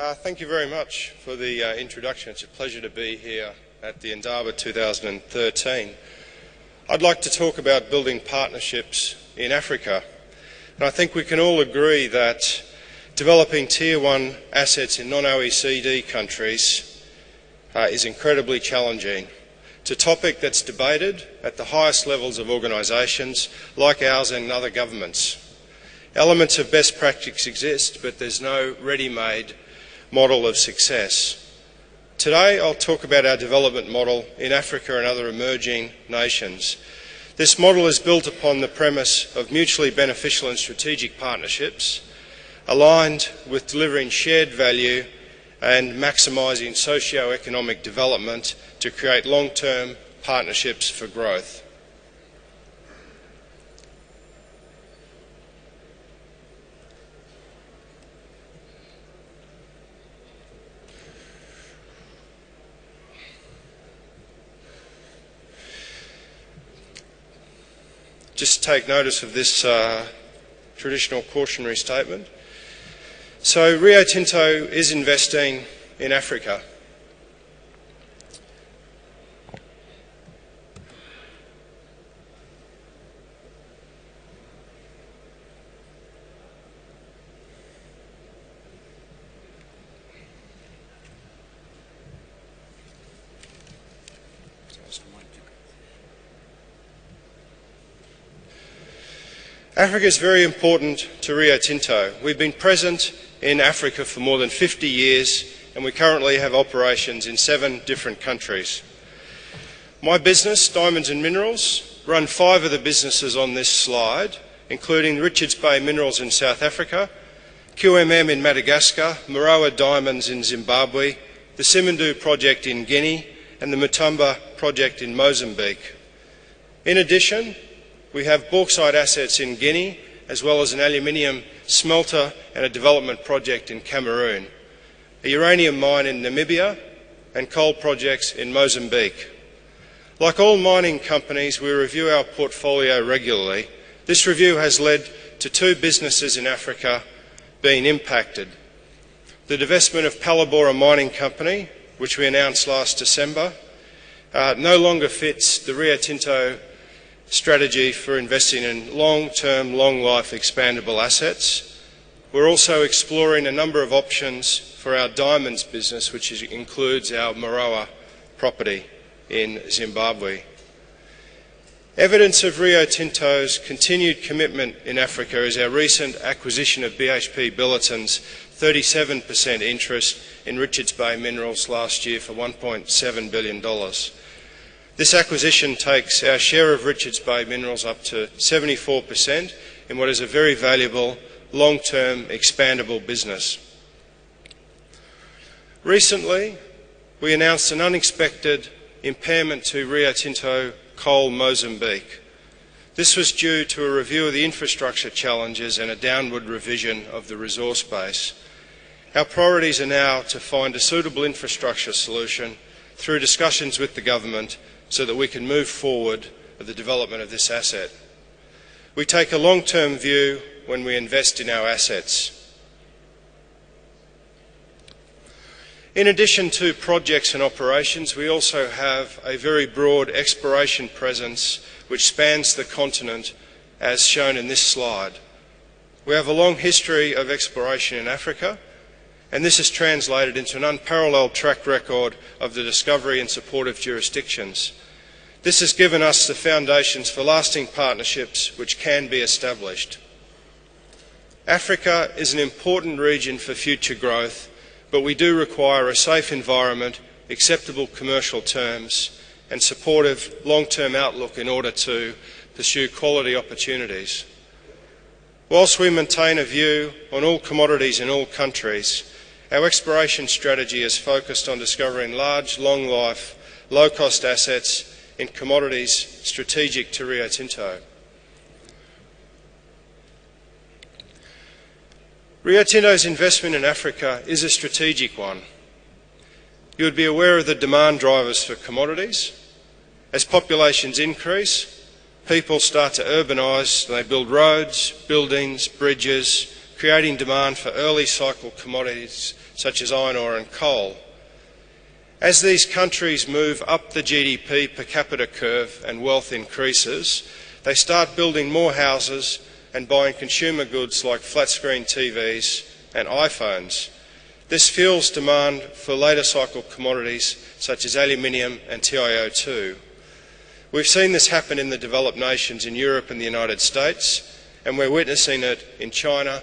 Thank you very much for the introduction. It's a pleasure to be here at the Indaba 2013. I'd like to talk about building partnerships in Africa. And I think we can all agree that developing Tier 1 assets in non-OECD countries is incredibly challenging. It's a topic that's debated at the highest levels of organisations like ours and other governments. Elements of best practice exist, but there's no ready-made model of success. Today I'll talk about our development model in Africa and other emerging nations. This model is built upon the premise of mutually beneficial and strategic partnerships aligned with delivering shared value and maximising socio-economic development to create long-term partnerships for growth. Just take notice of this traditional cautionary statement. So Rio Tinto is investing in Africa. Africa is very important to Rio Tinto. We've been present in Africa for more than 50 years and we currently have operations in 7 different countries. My business, Diamonds and Minerals, run 5 of the businesses on this slide, including Richards Bay Minerals in South Africa, QMM in Madagascar, Moroa Diamonds in Zimbabwe, the Simandou project in Guinea and the Mutamba project in Mozambique. In addition, we have bauxite assets in Guinea, as well as an aluminium smelter and a development project in Cameroon, a uranium mine in Namibia, and coal projects in Mozambique. Like all mining companies, we review our portfolio regularly. This review has led to 2 businesses in Africa being impacted. The divestment of Palabora Mining Company, which we announced last December, no longer fits the Rio Tinto strategy for investing in long-term, long-life expandable assets. We're also exploring a number of options for our diamonds business, which includes our Moroa property in Zimbabwe. Evidence of Rio Tinto's continued commitment in Africa is our recent acquisition of BHP Billiton's 37% interest in Richards Bay Minerals last year for $1.7 billion. This acquisition takes our share of Richards Bay Minerals up to 74% in what is a very valuable, long-term, expandable business. Recently, we announced an unexpected impairment to Rio Tinto Coal Mozambique. This was due to a review of the infrastructure challenges and a downward revision of the resource base. Our priorities are now to find a suitable infrastructure solution through discussions with the government so that we can move forward with the development of this asset. We take a long-term view when we invest in our assets. In addition to projects and operations, we also have a very broad exploration presence which spans the continent, as shown in this slide. We have a long history of exploration in Africa, and this has translated into an unparalleled track record of the discovery and supportive jurisdictions. This has given us the foundations for lasting partnerships which can be established. Africa is an important region for future growth, but we do require a safe environment, acceptable commercial terms, and supportive long-term outlook in order to pursue quality opportunities. Whilst we maintain a view on all commodities in all countries, our exploration strategy is focused on discovering large, long-life, low-cost assets in commodities strategic to Rio Tinto. Rio Tinto's investment in Africa is a strategic one. You would be aware of the demand drivers for commodities. As populations increase, people start to urbanise, they build roads, buildings, bridges, creating demand for early cycle commodities such as iron ore and coal. As these countries move up the GDP per capita curve and wealth increases, they start building more houses and buying consumer goods like flat-screen TVs and iPhones. This fuels demand for later cycle commodities such as aluminium and TiO2. We've seen this happen in the developed nations in Europe and the United States, and we're witnessing it in China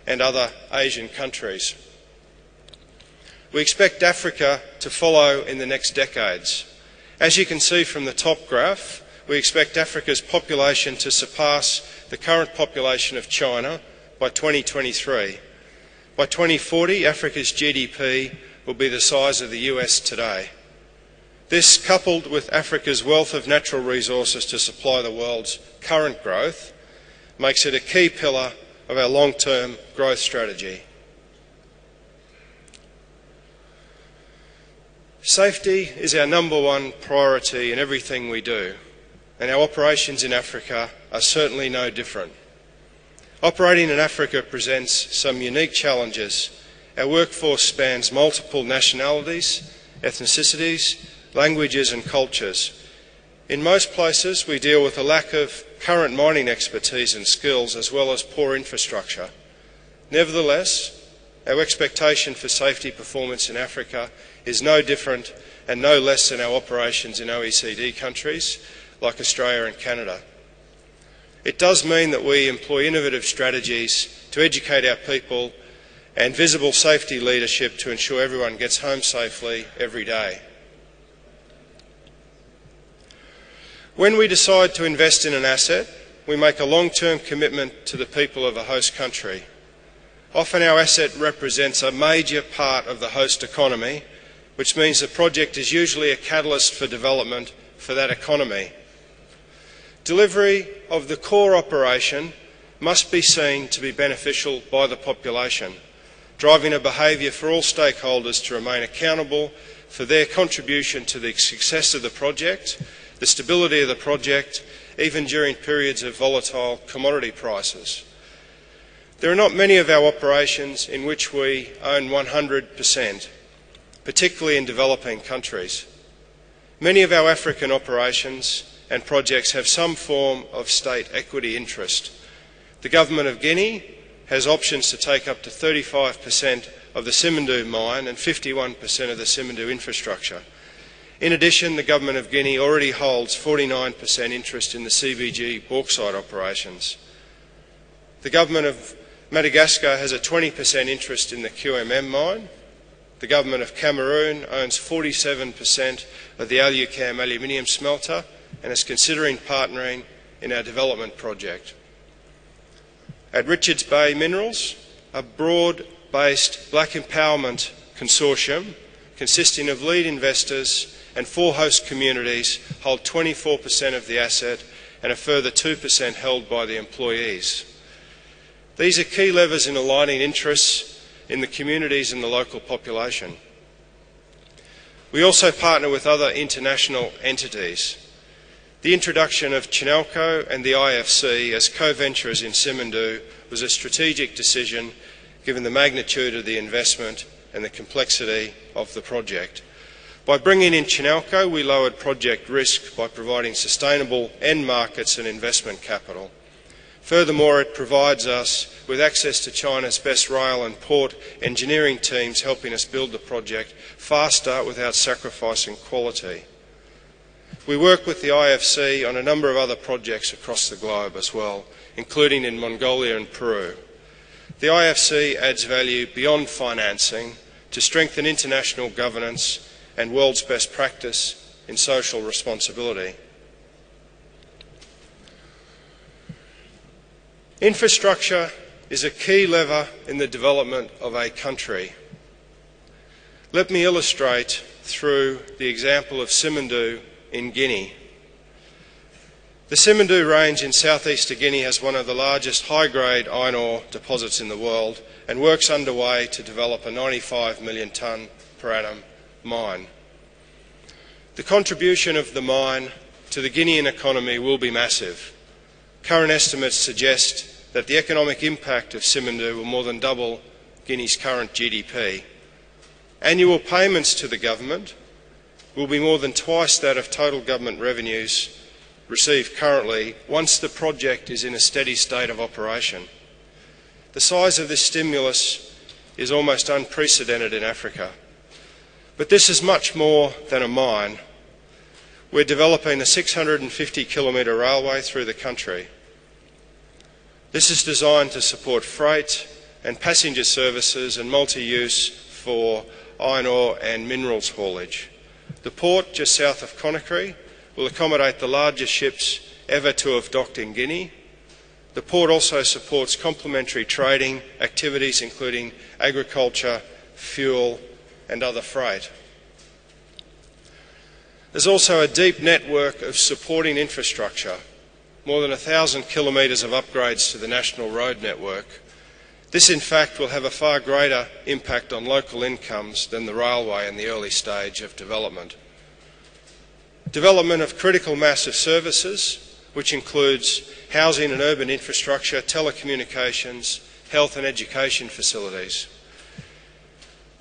and other Asian countries. We expect Africa to follow in the next decades. As you can see from the top graph, we expect Africa's population to surpass the current population of China by 2023. By 2040, Africa's GDP will be the size of the US today. This, coupled with Africa's wealth of natural resources to supply the world's current growth, makes it a key pillar of our long-term growth strategy. Safety is our number one priority in everything we do, and our operations in Africa are certainly no different. Operating in Africa presents some unique challenges. Our workforce spans multiple nationalities, ethnicities, languages and cultures. In most places, we deal with a lack of current mining expertise and skills, as well as poor infrastructure. Nevertheless, our expectation for safety performance in Africa is no different and no less than our operations in OECD countries like Australia and Canada. It does mean that we employ innovative strategies to educate our people and visible safety leadership to ensure everyone gets home safely every day. When we decide to invest in an asset, we make a long-term commitment to the people of a host country. Often our asset represents a major part of the host economy, which means the project is usually a catalyst for development for that economy. Delivery of the core operation must be seen to be beneficial by the population, driving a behaviour for all stakeholders to remain accountable for their contribution to the success of the project, the stability of the project, even during periods of volatile commodity prices. There are not many of our operations in which we own 100%, particularly in developing countries. Many of our African operations and projects have some form of state equity interest. The Government of Guinea has options to take up to 35% of the Simandou mine and 51% of the Simandou infrastructure. In addition, the Government of Guinea already holds 49% interest in the CBG bauxite operations. The Government of Madagascar has a 20% interest in the QMM mine. The Government of Cameroon owns 47% of the Alucam aluminium smelter and is considering partnering in our development project. At Richards Bay Minerals, a broad-based black empowerment consortium consisting of lead investors and 4 host communities hold 24% of the asset and a further 2% held by the employees. These are key levers in aligning interests in the communities and the local population. We also partner with other international entities. The introduction of Chinalco and the IFC as co-venturers in Simandou was a strategic decision given the magnitude of the investment and the complexity of the project. By bringing in Chinalco, we lowered project risk by providing sustainable end markets and investment capital. Furthermore, it provides us with access to China's best rail and port engineering teams, helping us build the project faster without sacrificing quality. We work with the IFC on a number of other projects across the globe as well, including in Mongolia and Peru. The IFC adds value beyond financing to strengthen international governance and world's best practice in social responsibility. Infrastructure is a key lever in the development of a country. Let me illustrate through the example of Simandou in Guinea. The Simandou range in southeast of Guinea has one of the largest high-grade iron ore deposits in the world, and work's underway to develop a 95 million tonne per annum mine. The contribution of the mine to the Guinean economy will be massive. Current estimates suggest that the economic impact of Simandou will more than double Guinea's current GDP. Annual payments to the government will be more than twice that of total government revenues received currently once the project is in a steady state of operation. The size of this stimulus is almost unprecedented in Africa. But this is much more than a mine. We're developing a 650-kilometre railway through the country. This is designed to support freight and passenger services and multi-use for iron ore and minerals haulage. The port just south of Conakry will accommodate the largest ships ever to have docked in Guinea. The port also supports complementary trading activities including agriculture, fuel and other freight. There's also a deep network of supporting infrastructure, more than 1,000 kilometres of upgrades to the national road network. This in fact will have a far greater impact on local incomes than the railway in the early stage of development. Development of critical mass of services, which includes housing and urban infrastructure, telecommunications, health and education facilities.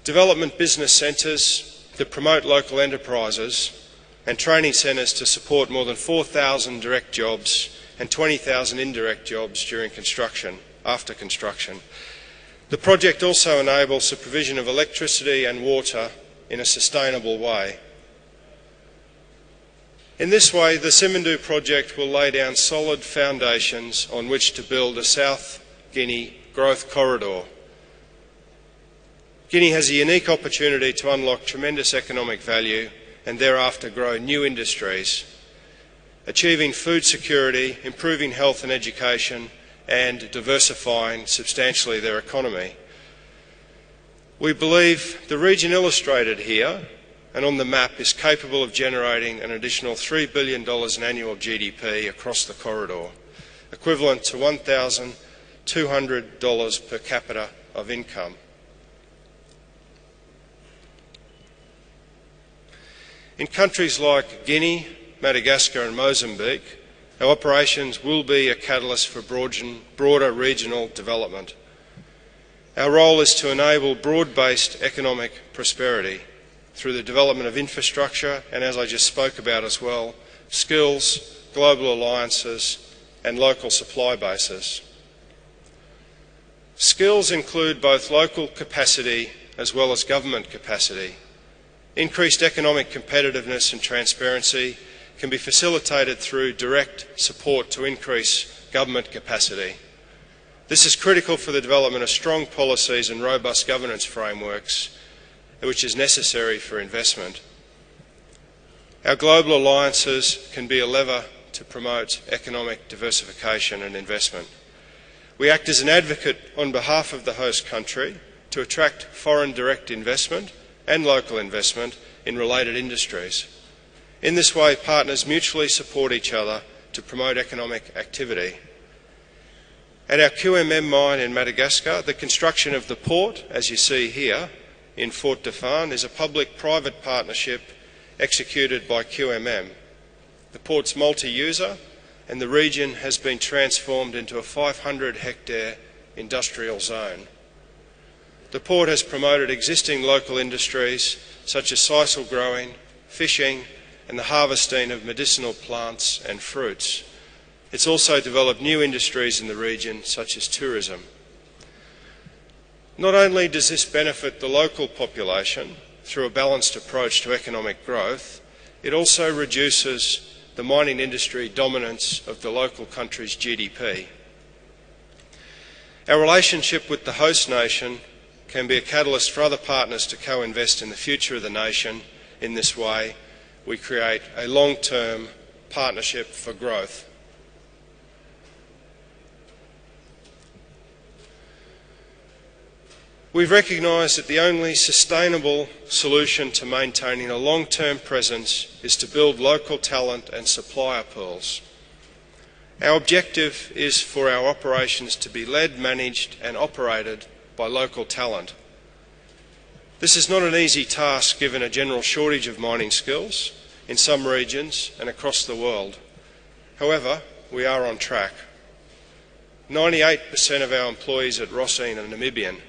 Development business centres that promote local enterprises and training centres to support more than 4,000 direct jobs and 20,000 indirect jobs during construction, after construction. The project also enables the provision of electricity and water in a sustainable way. In this way, the Simandou project will lay down solid foundations on which to build a South Guinea growth corridor. Guinea has a unique opportunity to unlock tremendous economic value and thereafter grow new industries, achieving food security, improving health and education, and diversifying substantially their economy. We believe the region illustrated here and on the map is capable of generating an additional $3 billion in annual GDP across the corridor, equivalent to $1,200 per capita of income. In countries like Guinea, Madagascar and Mozambique, our operations will be a catalyst for broader regional development. Our role is to enable broad-based economic prosperity through the development of infrastructure and, as I just spoke about as well, skills, global alliances and local supply bases. Skills include both local capacity as well as government capacity. Increased economic competitiveness and transparency can be facilitated through direct support to increase government capacity. This is critical for the development of strong policies and robust governance frameworks, which is necessary for investment. Our global alliances can be a lever to promote economic diversification and investment. We act as an advocate on behalf of the host country to attract foreign direct investment and local investment in related industries. In this way, partners mutually support each other to promote economic activity. At our QMM mine in Madagascar, the construction of the port, as you see here, in Fort Dauphin, is a public-private partnership executed by QMM. The port's multi-user and the region has been transformed into a 500-hectare industrial zone. The port has promoted existing local industries such as sisal growing, fishing and the harvesting of medicinal plants and fruits. It's also developed new industries in the region such as tourism. Not only does this benefit the local population through a balanced approach to economic growth, it also reduces the mining industry dominance of the local country's GDP. Our relationship with the host nation can be a catalyst for other partners to co-invest in the future of the nation. In this way, we create a long-term partnership for growth. We've recognised that the only sustainable solution to maintaining a long-term presence is to build local talent and supplier pools. Our objective is for our operations to be led, managed and operated by local talent. This is not an easy task given a general shortage of mining skills in some regions and across the world. However, we are on track. 98% of our employees at Rossine are Namibian.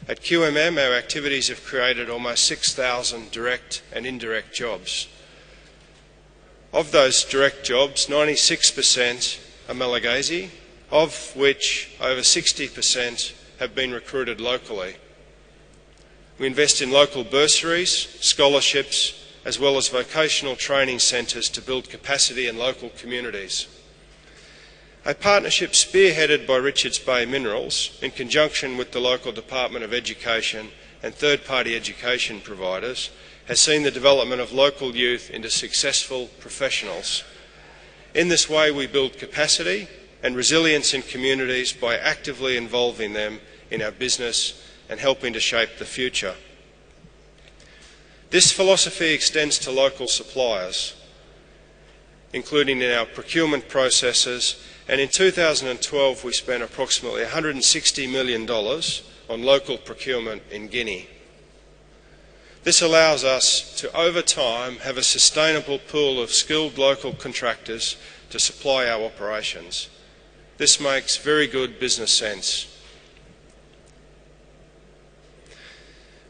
At QMM, our activities have created almost 6,000 direct and indirect jobs. Of those direct jobs, 96% are Malagasy, of which over 60% have been recruited locally. We invest in local bursaries, scholarships, as well as vocational training centres to build capacity in local communities. A partnership spearheaded by Richards Bay Minerals, in conjunction with the local Department of Education and third-party education providers, has seen the development of local youth into successful professionals. In this way, we build capacity and resilience in communities by actively involving them in our business and helping to shape the future. This philosophy extends to local suppliers, including in our procurement processes, and in 2012 we spent approximately $160 million on local procurement in Guinea. This allows us to, over time, have a sustainable pool of skilled local contractors to supply our operations. This makes very good business sense.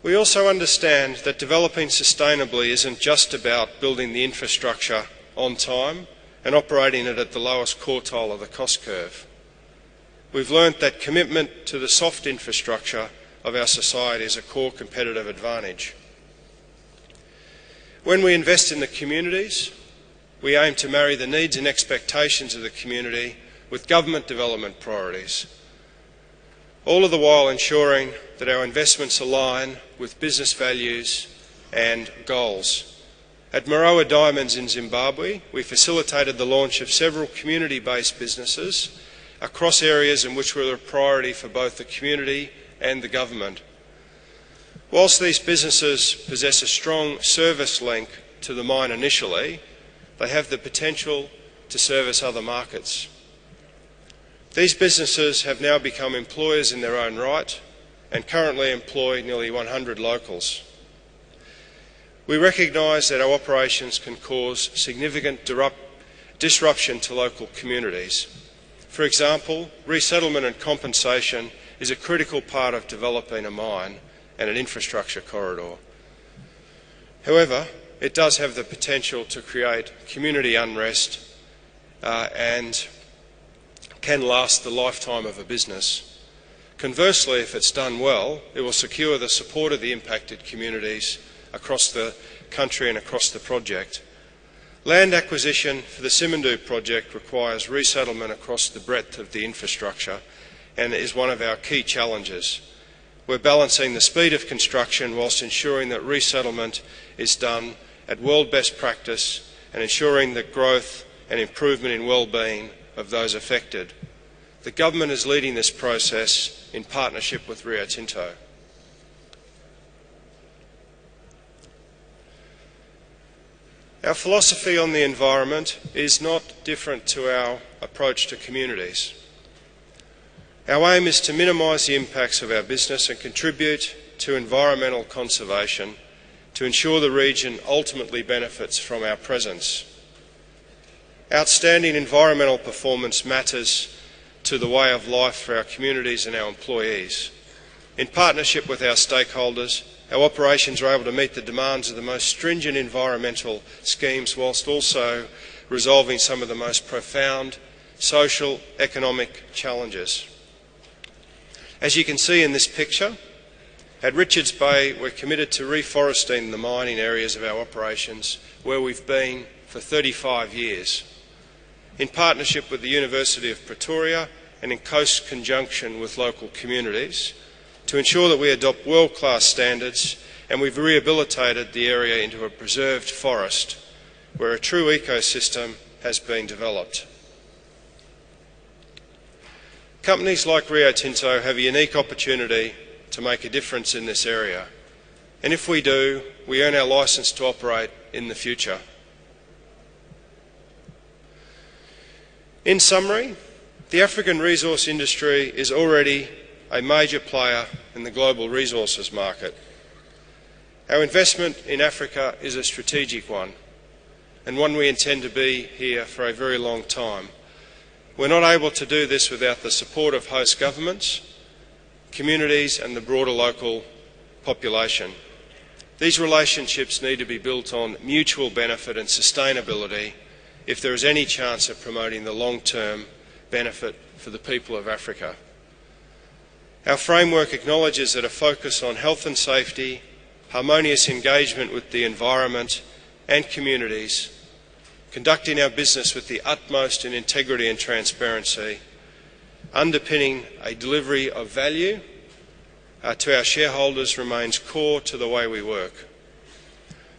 We also understand that developing sustainably isn't just about building the infrastructure on time and operating it at the lowest quartile of the cost curve. We've learnt that commitment to the soft infrastructure of our society is a core competitive advantage. When we invest in the communities, we aim to marry the needs and expectations of the community with government development priorities, all of the while ensuring that our investments align with business values and goals. At Moroa Diamonds in Zimbabwe, we facilitated the launch of several community-based businesses across areas in which were a priority for both the community and the government. Whilst these businesses possess a strong service link to the mine initially, they have the potential to service other markets. These businesses have now become employers in their own right and currently employ nearly 100 locals. We recognise that our operations can cause significant disruption to local communities. For example, resettlement and compensation is a critical part of developing a mine and an infrastructure corridor. However, it does have the potential to create community unrest and can last the lifetime of a business. Conversely, if it's done well, it will secure the support of the impacted communities across the country and across the project. Land acquisition for the Simandou project requires resettlement across the breadth of the infrastructure and is one of our key challenges. We're balancing the speed of construction whilst ensuring that resettlement is done at world best practice and ensuring the growth and improvement in well-being of those affected. The government is leading this process in partnership with Rio Tinto. Our philosophy on the environment is not different to our approach to communities. Our aim is to minimise the impacts of our business and contribute to environmental conservation to ensure the region ultimately benefits from our presence. Outstanding environmental performance matters to the way of life for our communities and our employees. In partnership with our stakeholders, our operations are able to meet the demands of the most stringent environmental schemes whilst also resolving some of the most profound social, economic challenges. As you can see in this picture, at Richards Bay we're committed to reforesting the mining areas of our operations where we've been for 35 years. In partnership with the University of Pretoria and in close conjunction with local communities, to ensure that we adopt world-class standards, and we've rehabilitated the area into a preserved forest where a true ecosystem has been developed. Companies like Rio Tinto have a unique opportunity to make a difference in this area, and if we do, we earn our licence to operate in the future. In summary, the African resource industry is already a major player in the global resources market. Our investment in Africa is a strategic one, and one we intend to be here for a very long time. We're not able to do this without the support of host governments, communities and the broader local population. These relationships need to be built on mutual benefit and sustainability if there is any chance of promoting the long-term benefit for the people of Africa. Our framework acknowledges that a focus on health and safety, harmonious engagement with the environment and communities, conducting our business with the utmost in integrity and transparency, underpinning a delivery of value to our shareholders remains core to the way we work.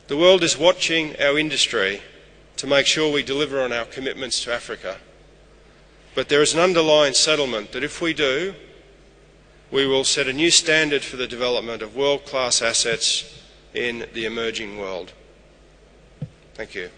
The world is watching our industry to make sure we deliver on our commitments to Africa. But there is an underlying settlement that if we do, we will set a new standard for the development of world-class assets in the emerging world. Thank you.